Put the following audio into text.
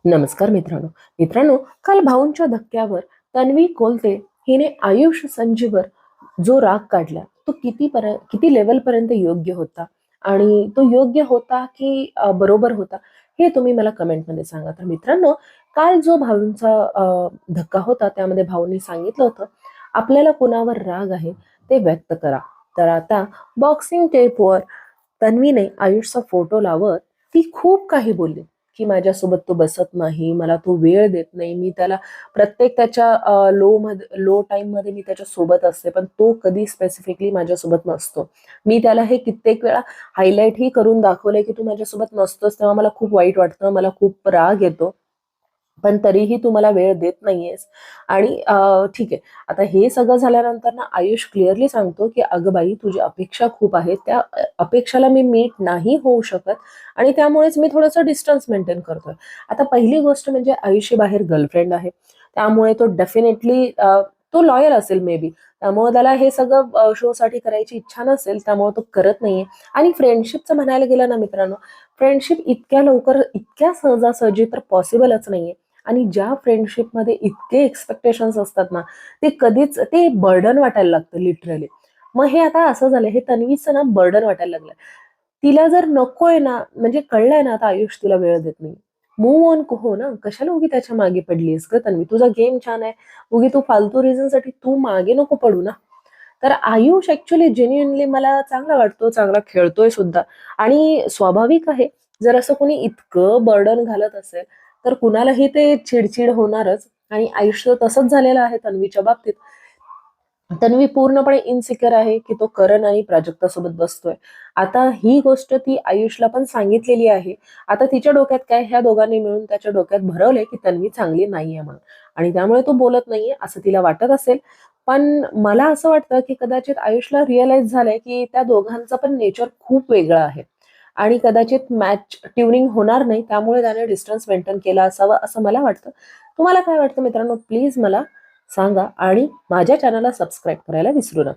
नमस्कार मित्रांनो. मित्रांनो, काल भाऊंच्या धक्क्यावर तन्वी कोलते हिने आयुष संजीवर जो राग काढला तो किती लेवल पर्यंत योग्य होता आणि तो योग्य होता की बरोबर होता, हे तुम्ही मला कमेंटमध्ये सांगा. तर मित्रांनो, काल जो भाऊंचा धक्का होता त्यामध्ये भाऊंनी सांगितलं होतं, आपल्याला कुणावर राग आहे ते व्यक्त करा. तर आता बॉक्सिंग टेपवर तन्वीने आयुषचा फोटो लावत ती खूप काही बोलली, की माझ्यासोबत तो बसत नाही, मला तो वेळ देत नाही, मी त्याला प्रत्येक त्याच्या लो टाइम मध्ये मी त्याच्या सोबत असते, पण तो कधी स्पेसिफिकली माझ्यासोबत नसतो. मी त्याला हे कित्येक वेळा हायलाइट ही करून दाखवलंय की तू माझ्यासोबत नसतोस, तेव्हा मला खूप वाईट वाटतं, मला खूप राग येतो, पण तरीही तू मला वेळ देत नाहीयेस. आणि ठीक आहे. आता हे सगळं झाल्यानंतर ना आयुष क्लिअरली सांगतो, की "अगं बाई, तुझी अपेक्षा खूप आहेत. त्या अपेक्षाला मी मीट नाही होऊ शकत आणि त्यामुळेच मी थोडंसं डिस्टन्स मेंटेन करतोय." आता पहिली गोष्ट म्हणजे आयुषी बाहेर गर्लफ्रेंड आहे. त्यामुळे तो डेफिनेटली तो लॉयल असेल मे बी. त्यामुळे त्याला हे सगळं शोसाठी करायची इच्छा नसेल, त्यामुळे तो करत नाहीये. आणि फ्रेंडशिपचं म्हणायला गेलं ना मित्रांनो, फ्रेंडशिप इतक्या लवकर, इतक्या सहजासहजी तर पॉसिबलच नाहीये. आणि ज्या फ्रेंडशिपमध्ये इतके एक्स्पेक्टेशन्स असतात ना, ते कधीच ते बर्डन वाटायला लागतं लिटरली. मग हे आता असं झालंय, हे तन्वीचं ना बर्डन वाटायला लागलंय. तिला जर नकोय ना, म्हणजे कळलंय ना आता आयुष तिला वेळ देत नाही. मूव्ह ऑन हो ना, कशाला उगी त्याच्या मागे पडलीयस गं तन्वी? तुझा गेम छान आहे. उगी तू फालतू रिझनसाठी तू मागे नको पडू ना. तर आयुष ॲक्चुअली जेन्युइनली मला चांगला वाटतो, चांगला खेळतोय सुद्धा आणि स्वाभाविक आहे, जर असं कोणी इतकं बर्डन घालत असेल, तर कुणालाही ते चिड होणारच आणि आयुष्य तसंच झालेलं आहे तन्वीच्या बाबतीत. तन्वी पूर्णपणे इन्सिक्युअर आहे, की तो करण आणि प्राजक्तासोबत बसतोय. आता ही गोष्ट ती आयुषला पण सांगितलेली आहे. आता तिच्या डोक्यात काय, ह्या दोघांनी मिळून त्याच्या डोक्यात भरवलंय, की तन्वी चांगली नाहीये म्हणून आणि त्यामुळे तो बोलत नाहीये असं तिला वाटत असेल. पण मला असं वाटतं, की कदाचित आयुषला रिअलाईज झालंय, की त्या दोघांचं पण नेचर खूप वेगळं आहे आणि कदाचित मॅच ट्युनिंग होणार नाही. त्यामुळे त्याने डिस्टन्स मेंटेन केला असावा, असं मला वाटतं. तुम्हाला काय वाटतं मित्रांनो? प्लीज मला सांगा आणि माझ्या चॅनलला सबस्क्राईब करायला विसरू नका.